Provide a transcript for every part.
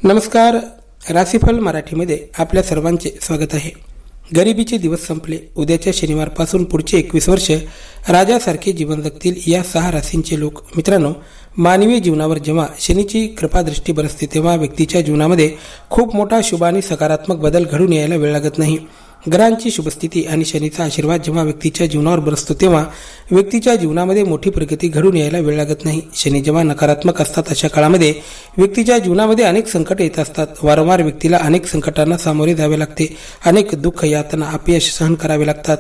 नमस्कार. राशीफल मराठीमध्ये आपल्या सर्वांचे स्वागत आहे. गरिबीचे दिवस संपले. उद्याच्या शनिवारपासून पुढचे 21 वर्ष राजासारखे जीवन जगतील या 6 राशींचे लोक. मित्रांनो, मानवीय जीवनावर जेव्हा शनीची कृपादृष्टी बरसते तेव्हा व्यक्तीच्या जीवनामध्ये खूप मोठा शुभ आणि सकारात्मक बदल घडून यायला वेळ लागत नाही. ग्रहांची शुभस्थिती आणि शनीचा आशीर्वाद जेव्हा व्यक्तीच्या जीवनावर बरसतो तेव्हा व्यक्तीच्या जीवनामध्ये मोठी प्रगती घडून यायला वेळ लागत नाही. शनी जेव्हा नकारात्मक असतात अशा काळामध्ये व्यक्तीच्या जीवनामध्ये अनेक संकट येत असतात. वारंवार व्यक्तीला अनेक संकटांना सामोरे जावे लागते. अनेक दुःख, यातना, अपयश सहन करावे लागतात.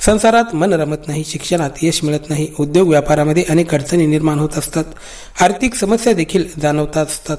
संसारात मन रमत नाही. शिक्षणात यश मिळत नाही. उद्योग व्यापारामध्ये अनेक अडचणी निर्माण होत असतात. आर्थिक समस्या देखील जाणवत असतात.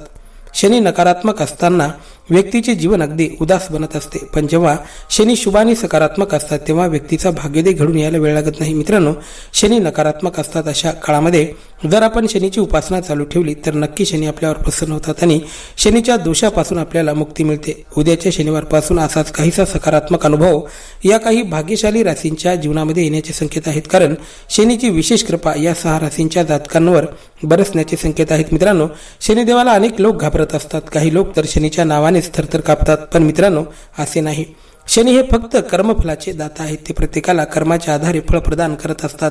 शनी नकारात्मक असताना व्यक्तीचे जीवन अगदी उदास बनत असते. पण जेव्हा शनी शुभ आणि सकारात्मक असतात तेव्हा व्यक्तीचा भाग्योदय घडून यायला वेळ लागत नाही. मित्रांनो, शनी नकारात्मक असतात अशा काळामध्ये जर आपण शनीची उपासना चालू ठेवली तर नक्की शनी आपल्यावर प्रसन्न होतात आणि शनीच्या दोषापासून आपल्याला मुक्ती मिळते. उद्याच्या शनिवारपासून असाच काहीसा सकारात्मक अनुभव या काही भाग्यशाली राशींच्या जीवनामध्ये येण्याचे संकेत आहेत. कारण शनीची विशेष कृपा या 6 राशींच्या जातकांवर बरसण्याचे संकेत आहेत. मित्रांनो, शनिदेवाला अनेक लोक घाबरत असतात. काही लोक तर शनीच्या नावानेच थरथर कापतात. पण मित्रांनो, असे नाही. शनी हे फक्त कर्मफलाचे दाता आहेत. ते प्रत्येकाला कर्माच्या आधारे फळ प्रदान करत असतात.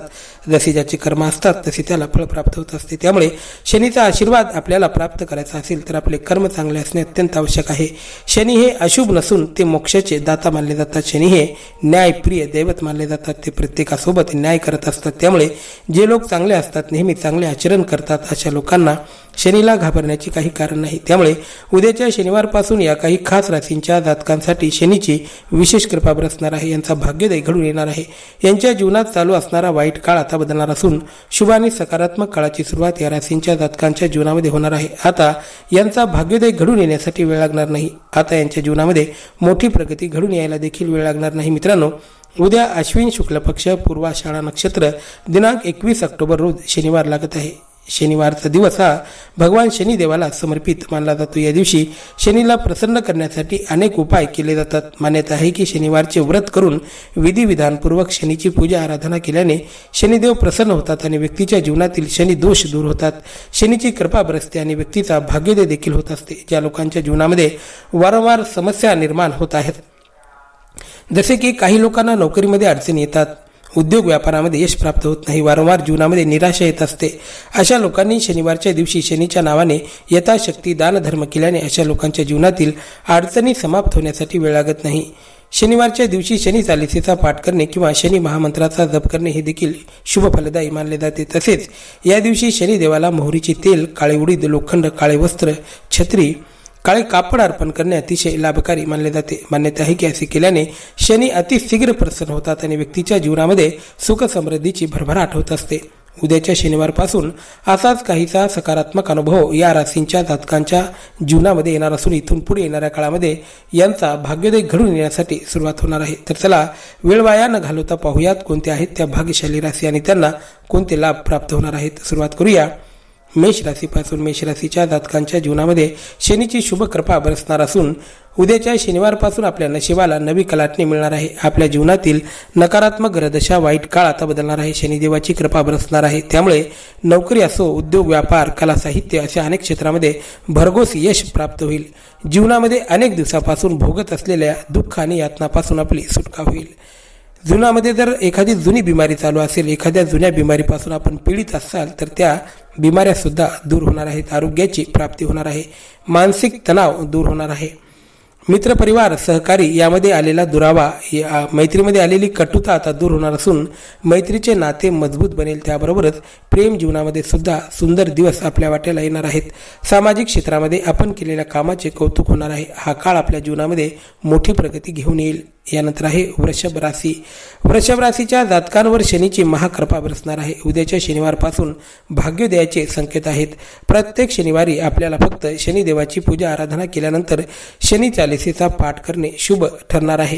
जसे ज्याचे कर्म असतात तसे त्याला फळ प्राप्त होत असते. त्यामुळे शनीचा आशीर्वाद आपल्याला प्राप्त करायचा असेल तर आपले कर्म चांगले असणे अत्यंत आवश्यक आहे. शनी हे अशुभ नसून ते मोक्षाचे दाता मानले जातात. शनी हे न्यायप्रिय दैवत मानले जातात. ते प्रत्येकासोबत न्याय करत असतात. त्यामुळे जे लोक चांगले असतात, नेहमी चांगले आचरण करतात, अशा लोकांना शनीला घाबरण्याची काही कारण नाही. त्यामुळे उद्याच्या शनिवारपासून या काही खास राशींच्या जातकांसाठी शनीची विशेष कृपा बरसणार आहे. यांचा भाग्योदय घडून येणार आहे. यांच्या जीवनात चालू असणारा वाईट काळ आता बदलणार असून शुभ आणि सकारात्मक काळाची सुरुवात या राशींच्या जातकांच्या जीवनामध्ये होणार आहे. आता यांचा भाग्योदय घडून येण्यासाठी वेळ लागणार नाही. आता यांच्या जीवनामध्ये मोठी प्रगती घडून यायला देखील वेळ लागणार नाही. मित्रांनो, उद्या अश्विन शुक्ल पक्ष पूर्वाषाढा नक्षत्र दिनांक 21 ऑक्टोबर रोज शनिवार लागत आहे. शनिवारचा दिवस हा भगवान शनिदेवाला समर्पित मानला जातो. या दिवशी शनीला प्रसन्न करण्यासाठी अनेक उपाय केले जातात. मान्यता आहे की शनिवारचे व्रत करून विधिविधानपूर्वक शनीची पूजा आराधना केल्याने शनिदेव प्रसन्न होतात आणि व्यक्तीच्या जीवनातील शनी दोष दूर होतात. शनीची कृपा बरसते आणि व्यक्तीचा भाग्योदय देखील होत असते. ज्या लोकांच्या जीवनामध्ये वारंवार समस्या निर्माण होत आहेत, जसे की काही लोकांना नोकरीमध्ये अडचणी येतात, उद्योग व्यापारामध्ये यश प्राप्त होत नाही, वारंवार जीवनामध्ये निराशा येत असते, अशा लोकांनी शनिवारच्या दिवशी शनीच्या नावाने यथाशक्ती दानधर्म केल्याने अशा लोकांच्या जीवनातील अडचणी समाप्त होण्यासाठी वेळ लागत नाही. शनिवारच्या दिवशी शनी चालिसेचा पाठ करणे किंवा शनी महामंत्राचा जप करणे हे देखील शुभ फलदायी मानले जाते. तसेच या दिवशी शनिदेवाला मोहरीचे तेल, काळे उडीद, लोखंड, काळे वस्त्र, छत्री, काळे कापड अर्पण करणे अतिशय लाभकारी मानले जाते. मान्यता आहे की असे केल्याने शनी अतिशीघ्र प्रसन्न होतात आणि व्यक्तीच्या जीवनामध्ये सुख समृद्धीची भरभराट होत असते. उद्याच्या शनिवारपासून असाच काहीसा सकारात्मक अनुभव या राशींच्या जातकांच्या जीवनामध्ये येणार असून इथून पुढे येणाऱ्या काळामध्ये यांचा भाग्योदय घडून येण्यासाठी सुरुवात होणार आहे. तर चला, वेळ वाया न घालवता पाहूयात कोणत्या आहेत त्या भाग्यशाली राशी आणि त्यांना कोणते लाभ प्राप्त होणार आहेत. सुरुवात करूया मेष राशीपासून. मेष राशीच्या जातकांच्या जीवनामध्ये शनीची शुभ कृपा बरसणार असून उद्याच्या शनिवारपासून आपल्या नशिबाला नवी कलाटणी मिळणार आहे. आपल्या जीवनातील नकारात्मक ग्रहदशा, वाईट काळ आता बदलणार आहे. शनिदेवाची कृपा बरसणार आहे. त्यामुळे नोकरी असो, उद्योग, व्यापार, कला, साहित्य अशा अनेक क्षेत्रामध्ये भरघोस यश प्राप्त होईल. जीवनामध्ये अनेक दिवसापासून भोगत असलेल्या दुःख आणि यातनापासून आपली सुटका होईल. जीवनामध्ये जर एखादी जुनी बिमारी चालू असेल, एखाद्या जुन्या बिमारीपासून आपण पीडित असाल तर त्या बिमाऱ्या सुद्धा दूर होणार आहेत. आरोग्याची प्राप्ती होणार आहे. मानसिक तणाव दूर होणार आहे. मित्रपरिवार, सहकारी यामध्ये आलेला दुरावा, मैत्रीमध्ये आलेली कटुता आता दूर होणार असून मैत्रीचे नाते मजबूत बनेल. त्याबरोबरच प्रेम जीवनामध्ये सुद्धा सुंदर दिवस आपल्या वाट्याला येणार आहेत. सामाजिक क्षेत्रामध्ये आपण केलेल्या कामाचे कौतुक होणार आहे. हा काळ आपल्या जीवनामध्ये मोठी प्रगती घेऊन येईल. यानंतर आहे वृषभ राशी. वृषभ राशीच्या जातकांवर शनीची महाकृपा बरसणार आहे. उद्याच्या शनिवारपासून भाग्योदयाचे संकेत आहेत. प्रत्येक शनिवारी आपल्याला फक्त शनिदेवाची पूजा आराधना केल्यानंतर शनी चालिसेचा पाठ करणे शुभ ठरणार आहे.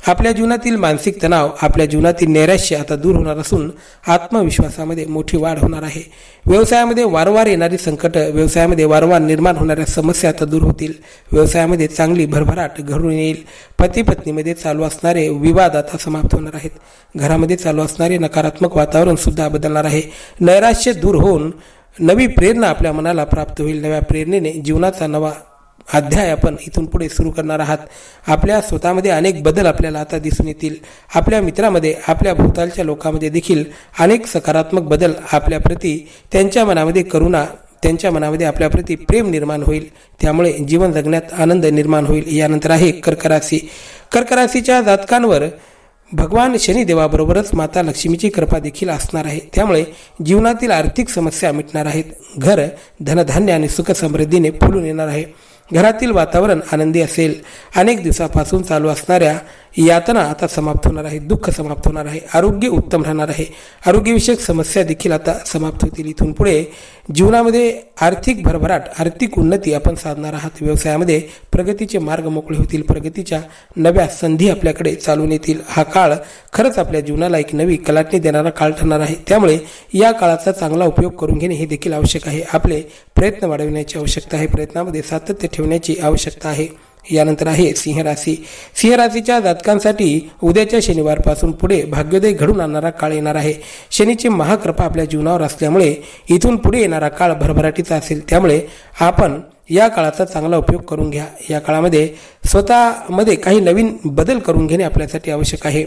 आपल्या जीवनातील मानसिक तणाव, आपल्या जीवनातील नैराश्य आता दूर होणार असून आत्मविश्वासामध्ये मोठी वाढ होणार आहे. व्यवसायामध्ये वारंवार येणारी संकट, व्यवसायामध्ये वारंवार निर्माण होणाऱ्या समस्या आता दूर होतील. व्यवसायामध्ये चांगली भरभराट घडून येईल. पती पत्नीमध्ये चालू असणारे विवाद आता समाप्त होणार आहेत. घरामध्ये चालू असणारे नकारात्मक वातावरण सुद्धा बदलणार आहे. नैराश्य दूर होऊन नवी प्रेरणा आपल्या मनाला प्राप्त होईल. नव्या प्रेरणेने जीवनाचा नवा अध्याय आपण इथून पुढे सुरू करणार आहात. आपल्या स्वतःमध्ये अनेक बदल आपल्याला आता दिसून येतील. आपल्या मित्रामध्ये, आपल्या भोवतालच्या लोकांमध्ये देखील अनेक सकारात्मक बदल आपल्याप्रती, त्यांच्या मनामध्ये करुणा, त्यांच्या मनामध्ये आपल्याप्रती प्रेम निर्माण होईल. त्यामुळे जीवन जगण्यात आनंद निर्माण होईल. यानंतर आहे कर्क राशी. कर्क राशीच्या जातकांवर भगवान शनिदेवाबरोबरच माता लक्ष्मीची कृपा देखील असणार आहे. त्यामुळे जीवनातील आर्थिक समस्या मिटणार आहेत. घर धनधान्य आणि सुख समृद्धीने फुलून येणार आहे. घरातील वातावरण आनंदी असेल. अनेक दिवसापासून चालू असणाऱ्या यातना आता समाप्त होणार आहे. दुःख समाप्त होणार आहे. आरोग्य उत्तम राहणार आहे. आरोग्यविषयक समस्या देखील आता समाप्त होतील. इथून पुढे जीवनामध्ये आर्थिक भरभराट, आर्थिक उन्नती आपण साधणार आहात. व्यवसायामध्ये प्रगतीचे मार्ग मोकळे होतील. प्रगतीच्या नव्या संधी आपल्याकडे चालून येतील. हा काळ खरंच आपल्या जीवनाला एक नवी कलाटणी देणारा काळ ठरणार आहे. त्यामुळे या काळाचा चांगला उपयोग करून घेणे हे देखील आवश्यक आहे. आपले प्रयत्न वाढविण्याची आवश्यकता आहे. प्रयत्नामध्ये सातत्य ठेवण्याची आवश्यकता आहे. यानंतर आहे सिंह राशी. सिंह राशीच्या जातकांसाठी उद्याच्या शनिवारपासून पुढे भाग्योदय घडून आणणारा काळ येणार आहे. शनीची महाकृपा आपल्या जीवनावर असल्यामुळे इथून पुढे येणारा काळ भरभराटीचा असेल. त्यामुळे आपण या काळाचा चांगला उपयोग करून घ्या. या काळामध्ये स्वतःमध्ये काही नवीन बदल करून घेणे आपल्यासाठी आवश्यक आहे.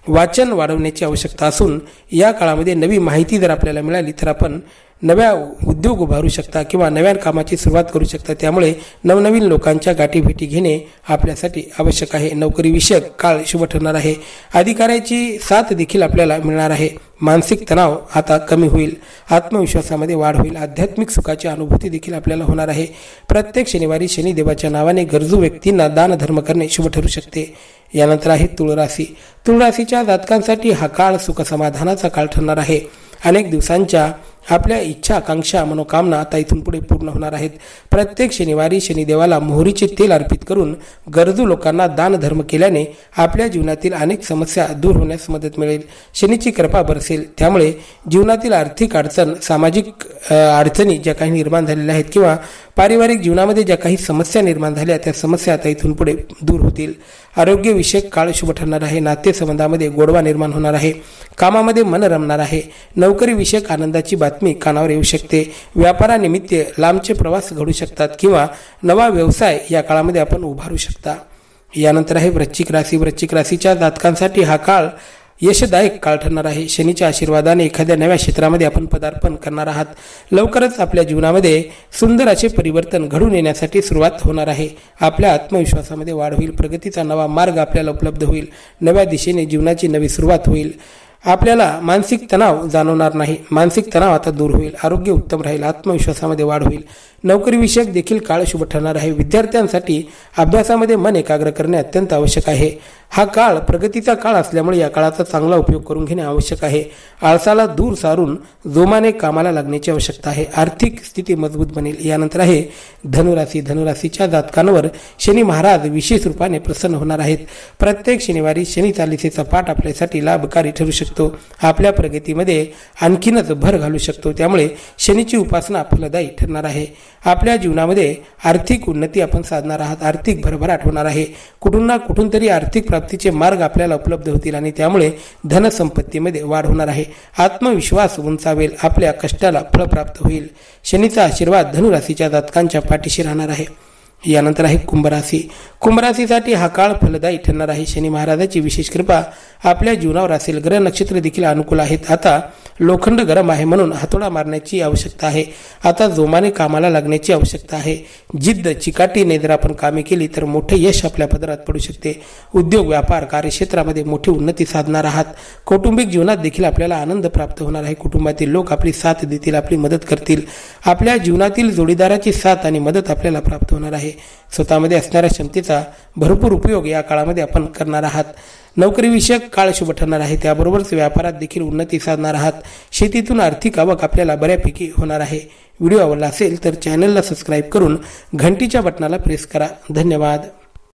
वाचन वाढवण्याची आवश्यकता असून या काळामध्ये नवी माहिती जर आपल्याला मिळाली तर आपण नव्या उद्योग उभारू शकता किंवा नव्या कामाची सुरुवात करू शकता. त्यामुळे नवनवीन लोकांच्या गाठीभेटी घेणे आपल्यासाठी आवश्यक आहे. नोकरीविषयक काळ शुभ ठरणार आहे. अधिकाऱ्याची साथ देखील आपल्याला मिळणार आहे. मानसिक तणाव आता कमी होईल. आत्मविश्वासामध्ये वाढ होईल. आध्यात्मिक सुखाची अनुभूती देखील आपल्याला होणार आहे. प्रत्येक शनिवारी शनिदेवाच्या नावाने गरजू व्यक्तींना दान धर्म करणे शुभ ठरू शकते. यानंतर आहे तुळ राशी. तुळ राशीच्या जातकांसाठी हा काळ सुखसमाधानाचा काळ ठरणार आहे. अनेक दिवसांच्या आपल्या इच्छा, आकांक्षा, मनोकामना आता इथून पुढे पूर्ण होणार आहेत. प्रत्येक शनिवारी शनिदेवाला मोहरीचे तेल अर्पित करून गरजू लोकांना दान धर्म केल्याने आपल्या जीवनातील अनेक समस्या दूर होण्यास मदत मिळेल. शनीची कृपा बरसेल. त्यामुळे जीवनातील आर्थिक अडचण, सामाजिक अडचणी ज्या काही निर्माण झालेल्या आहेत किंवा पारिवारिक जीवनामध्ये ज्या काही समस्या निर्माण झाल्या त्या समस्या आता इथून पुढे दूर होतील. आरोग्यविषयक काळ शुभ ठरणार आहे. नातेसंबंधामध्ये गोडवा निर्माण होणार आहे. कामामध्ये मन रमणार आहे. नोकरीविषयक आनंदाची बातमी कानावर येऊ शकते. व्यापारानिमित्त लांबचे प्रवास घडू शकतात किंवा नवा व्यवसाय या काळामध्ये आपण उभारू शकता. यानंतर आहे वृश्चिक राशी. वृश्चिक राशीच्या जातकांसाठी हा काळ यशदायक काळ ठरणार आहे. शनीच्या आशीर्वादाने एखाद्या नव्या क्षेत्रामध्ये आपण पदार्पण करणार आहात. लवकरच आपल्या जीवनामध्ये सुंदर असे परिवर्तन घडून येण्यासाठी सुरुवात होणार आहे. आपल्या आत्मविश्वासामध्ये वाढ होईल. प्रगतीचा नवा मार्ग आपल्याला उपलब्ध होईल. नव्या दिशेने जीवनाची नवी सुरुवात होईल. आपल्याला मानसिक तणाव जाणवणार नाही. मानसिक तणाव आता दूर होईल. आरोग्य उत्तम राहील. आत्मविश्वासामध्ये वाढ होईल. नोकरीविषयक देखील काळ शुभ ठरणार आहे. विद्यार्थ्यांसाठी अभ्यासामध्ये मन एकाग्र करणे अत्यंत आवश्यक आहे. हा काळ प्रगतीचा काळ असल्यामुळे या काळाचा चांगला उपयोग करून घेणे आवश्यक आहे. आळसाला दूर सारून जोमाने कामाला लागण्याची आवश्यकता आहे. आर्थिक स्थिती मजबूत बनेल. यानंतर आहे धनुराशी. धनुराशीच्या जातकांवर शनी महाराज विशेष रूपाने प्रसन्न होणार आहेत. प्रत्येक शनिवारी शनी चालिसेचा पाठ आपल्यासाठी लाभकारी ठरू शकतो. आपल्या प्रगतीमध्ये आणखीनच भर घालू शकतो. त्यामुळे शनीची उपासना फलदायी ठरणार आहे. आपल्या जीवनामध्ये आर्थिक उन्नती आपण साधणार आहात. आर्थिक भरभराट होणार आहे. कुठून ना कुठून तरी आर्थिक प्राप्तीचे मार्ग आपल्याला उपलब्ध होतील आणि त्यामुळे धनसंपत्तीमध्ये वाढ होणार आहे. आत्मविश्वास उंचावेल. आपल्या कष्टाला फळ प्राप्त होईल. शनीचा आशीर्वाद धनुराशीच्या जातकांच्या पाठीशी राहणार आहे. यानंतर आहे कुंभराशी. कुंभराशीसाठी हा काळ फलदायी ठरणार आहे. शनी महाराजाची विशेष कृपा आपल्या जीवनावर असेल. ग्रह नक्षत्र देखील अनुकूल आहेत. आता लोखंड गरम आहे म्हणून हातोडा मारण्याची आवश्यकता आहे. आता जोमाने कामाला लागण्याची आवश्यकता आहे. जिद्द चिकाटीने जर आपण कामे केली तर मोठे यश आपल्या पदरात पडू शकते. उद्योग, व्यापार, कार्यक्षेत्रामध्ये मोठी उन्नती साधणार आहात. कौटुंबिक जीवनात देखील आपल्याला आनंद प्राप्त होणार आहे. कुटुंबातील लोक आपली साथ देतील, आपली मदत करतील. आपल्या जीवनातील जोडीदाराची साथ आणि मदत आपल्याला प्राप्त होणार आहे. स्वतःमध्ये असणाऱ्या क्षमतेचा भरपूर उपयोग या काळामध्ये आपण करणार आहात. नोकरीविषयक काळ शुभ ठरणार आहे. त्याबरोबरच व्यापारात देखील उन्नती साधणार आहात. शेतीतून आर्थिक आवक आपल्याला बऱ्यापैकी होणार आहे. व्हिडिओ आवडला असेल तर चॅनलला सबस्क्राईब करून घंटीच्या बटनाला प्रेस करा. धन्यवाद.